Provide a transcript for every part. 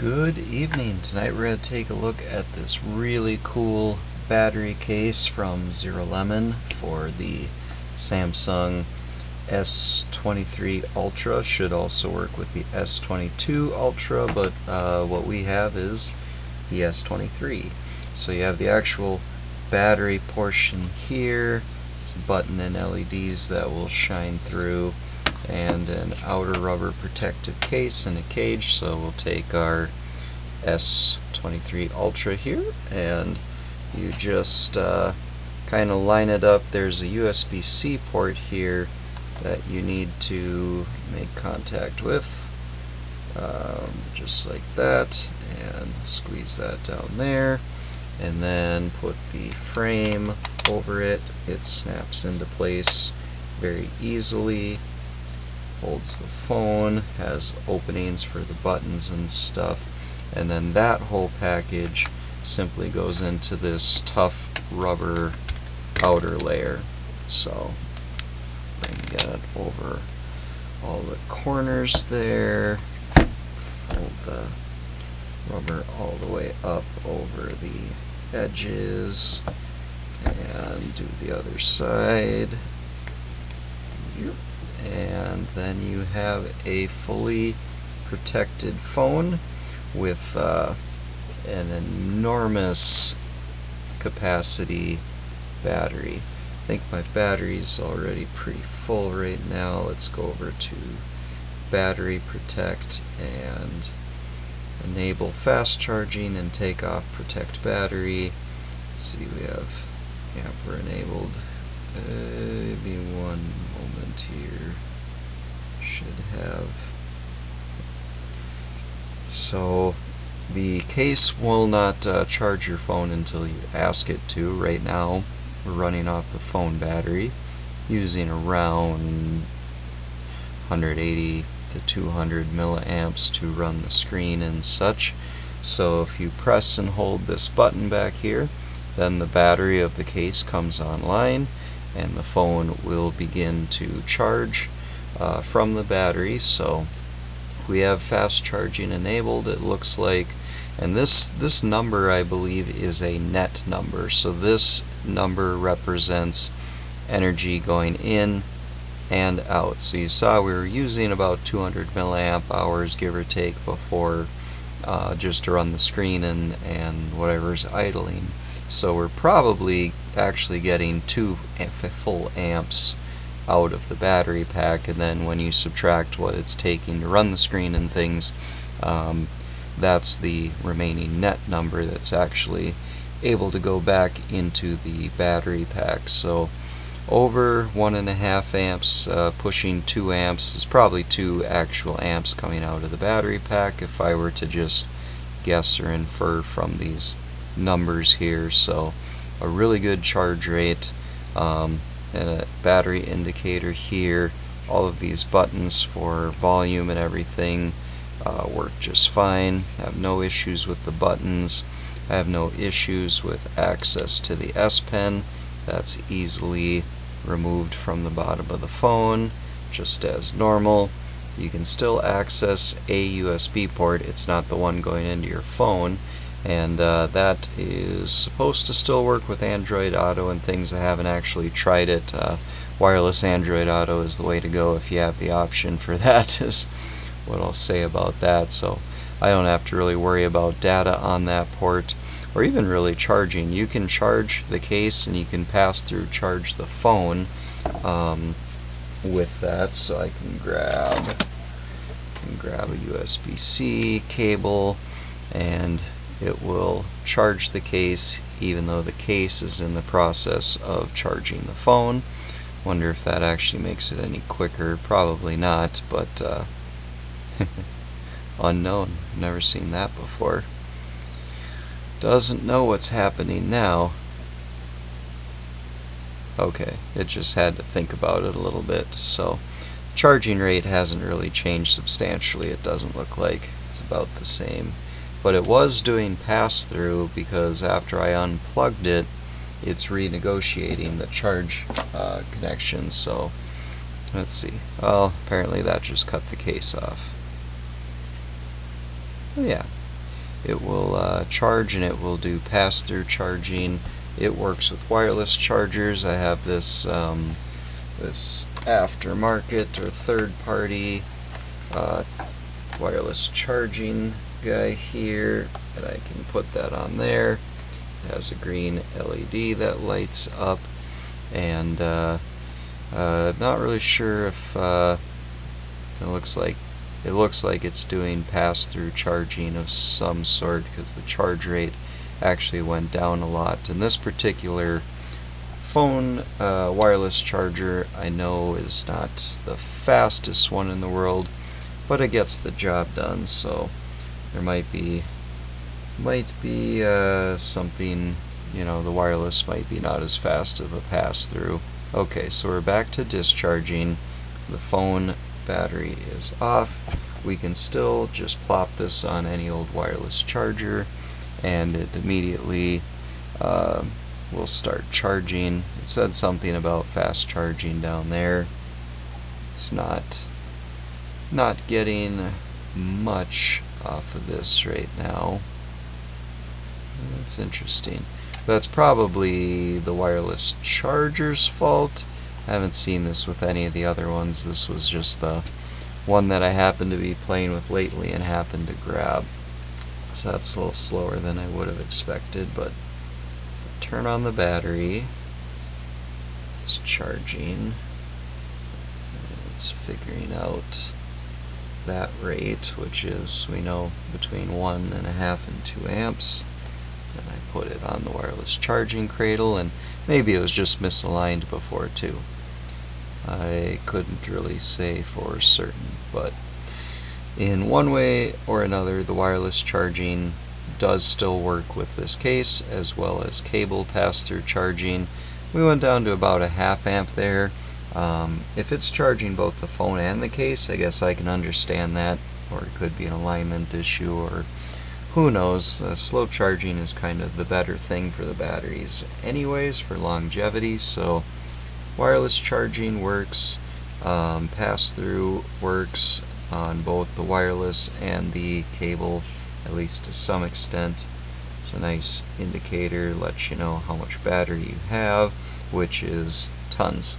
Good evening. Tonight we're going to take a look at this really cool battery case from ZEROLEMON for the Samsung S23 Ultra. Should also work with the S22 Ultra, but what we have is the S23. So you have the actual battery portion here, some button and LEDs that will shine through, and an outer rubber protective case and a cage. So we'll take our S23 Ultra here and you just kind of line it up. There's a USB-C port here that you need to make contact with, just like that, and squeeze that down there, and then put the frame over it. It snaps into place very easily, holds the phone, has openings for the buttons and stuff, and then that whole package simply goes into this tough rubber outer layer. So bring that over all the corners there, fold the rubber all the way up over the edges, and do the other side. And then you have a fully protected phone with an enormous capacity battery. I think my battery's already pretty full right now. Let's go over to battery protect and enable fast charging and take off protect battery. Let's see, we have amper enabled. Maybe one moment here. Should have. So the case will not charge your phone until you ask it to. Right now we're running off the phone battery using around 180 to 200 milliamps to run the screen and such. So if you press and hold this button back here, then the battery of the case comes online and the phone will begin to charge from the battery. So we have fast charging enabled, it looks like, and this number I believe is a net number. So this number represents energy going in and out. So you saw we were using about 200 milliamp hours, give or take, before just to run the screen and whatever's idling. So we're probably actually getting 2 full amps out of the battery pack, and then when you subtract what it's taking to run the screen and things, that's the remaining net number that's actually able to go back into the battery pack. So over 1.5 amps, pushing 2 amps. Is probably 2 actual amps coming out of the battery pack if I were to just guess or infer from these numbers here. So a really good charge rate, and a battery indicator here. All of these buttons for volume and everything work just fine. I have no issues with the buttons. I have no issues with access to the S Pen. That's easily removed from the bottom of the phone, just as normal. You can still access a USB port. It's not the one going into your phone, and that is supposed to still work with Android Auto and things. I haven't actually tried it. Wireless Android Auto is the way to go if you have the option for that, is what I'll say about that. So I don't have to really worry about data on that port, or even really charging. You can charge the case and you can pass through charge the phone with that. So I can grab a USB-C cable and it will charge the case even though the case is in the process of charging the phone. Wonder if that actually makes it any quicker. Probably not, but unknown. Never seen that before. Doesn't know what's happening now. Okay, it just had to think about it a little bit. So charging rate hasn't really changed substantially. It doesn't look like. It's about the same. But it was doing pass-through because after I unplugged it, it's renegotiating the charge connection. So let's see. Well, apparently that just cut the case off. Yeah, it will charge, and it will do pass-through charging. It works with wireless chargers. I have this this aftermarket or third-party wireless charging guy here, and I can put that on there. It has a green LED that lights up, and not really sure if it looks like it's doing pass-through charging of some sort, because the charge rate actually went down a lot. And this particular phone wireless charger, I know, is not the fastest one in the world, but it gets the job done. So there might be something, the wireless might be not as fast of a pass-through. Okay, so we're back to discharging. The phone battery is off. We can still just plop this on any old wireless charger, and it immediately will start charging. It said something about fast charging down there. It's not getting much off of this right now. That's interesting. That's probably the wireless charger's fault. I haven't seen this with any of the other ones. This was just the one that I happened to be playing with lately and happened to grab. So that's a little slower than I would have expected, but turn on the battery. It's charging. It's figuring out that rate, which is, we know, between 1.5 and 2 amps. Then I put it on the wireless charging cradle, and maybe it was just misaligned before too. I couldn't really say for certain, but in one way or another, the wireless charging does still work with this case, as well as cable pass-through charging. We went down to about a 0.5 amp there. If it's charging both the phone and the case, I guess I can understand that, or it could be an alignment issue, or who knows. Slow charging is kind of the better thing for the batteries anyways, for longevity. So wireless charging works, pass-through works on both the wireless and the cable, at least to some extent. It's a nice indicator, lets you know how much battery you have, which is tons.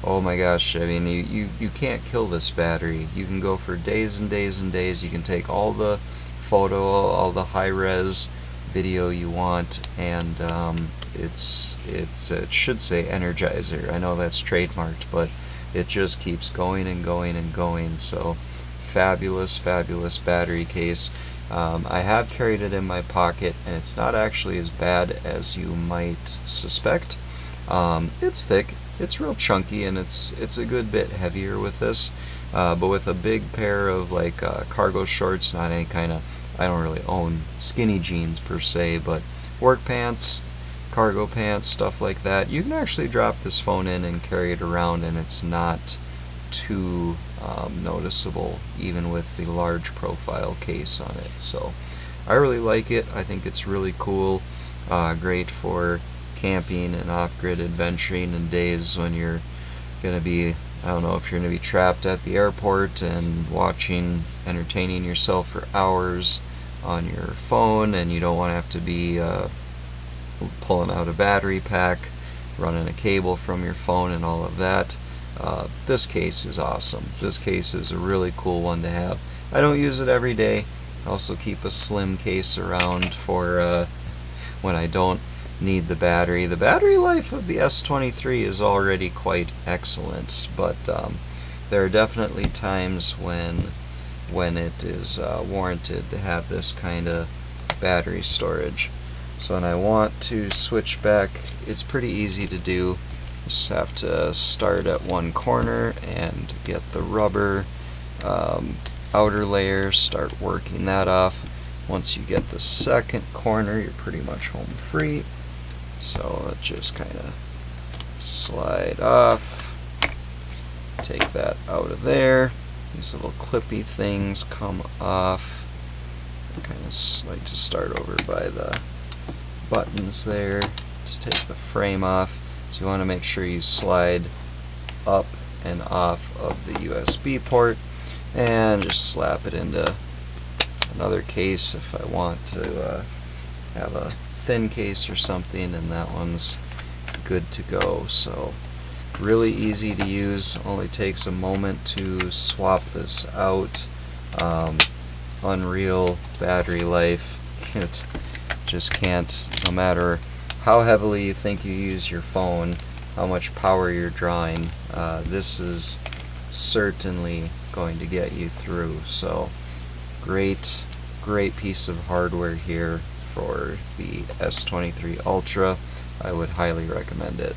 Oh my gosh, I mean, you can't kill this battery. You can go for days and days and days. You can take all the photo, all the high-res video you want, and it should say Energizer. I know that's trademarked, but it just keeps going and going and going. So fabulous, fabulous battery case. I have carried it in my pocket, and it's not actually as bad as you might suspect. It's thick, it's real chunky, and it's a good bit heavier with this, but with a big pair of like cargo shorts, not any kind of, I don't really own skinny jeans per se, but work pants, cargo pants, stuff like that, you can actually drop this phone in and carry it around, and it's not too noticeable, even with the large profile case on it. So I really like it. I think it's really cool. Great for camping and off-grid adventuring in days when you're going to be, I don't know, if you're going to be trapped at the airport and entertaining yourself for hours on your phone, and you don't want to have to be pulling out a battery pack, running a cable from your phone and all of that. This case is awesome. This case is a really cool one to have. I don't use it every day. I also keep a slim case around for when I don't need the battery. The battery life of the S23 is already quite excellent, but there are definitely times when it is warranted to have this kind of battery storage. So when I want to switch back, it's pretty easy to do. Just have to start at one corner and get the rubber outer layer, start working that off. Once you get the second corner, you're pretty much home free. So let's just kind of slide off, take that out of there. These little clippy things come off. I kind of like to start over by the buttons there to take the frame off. So you want to make sure you slide up and off of the USB port and just slap it into another case if I want to have a thin case or something, and that one's good to go. So really easy to use, only takes a moment to swap this out. Unreal battery life. It just can't, no matter how heavily you think you use your phone, how much power you're drawing, this is certainly going to get you through. So great piece of hardware here for the S23 Ultra. I would highly recommend it.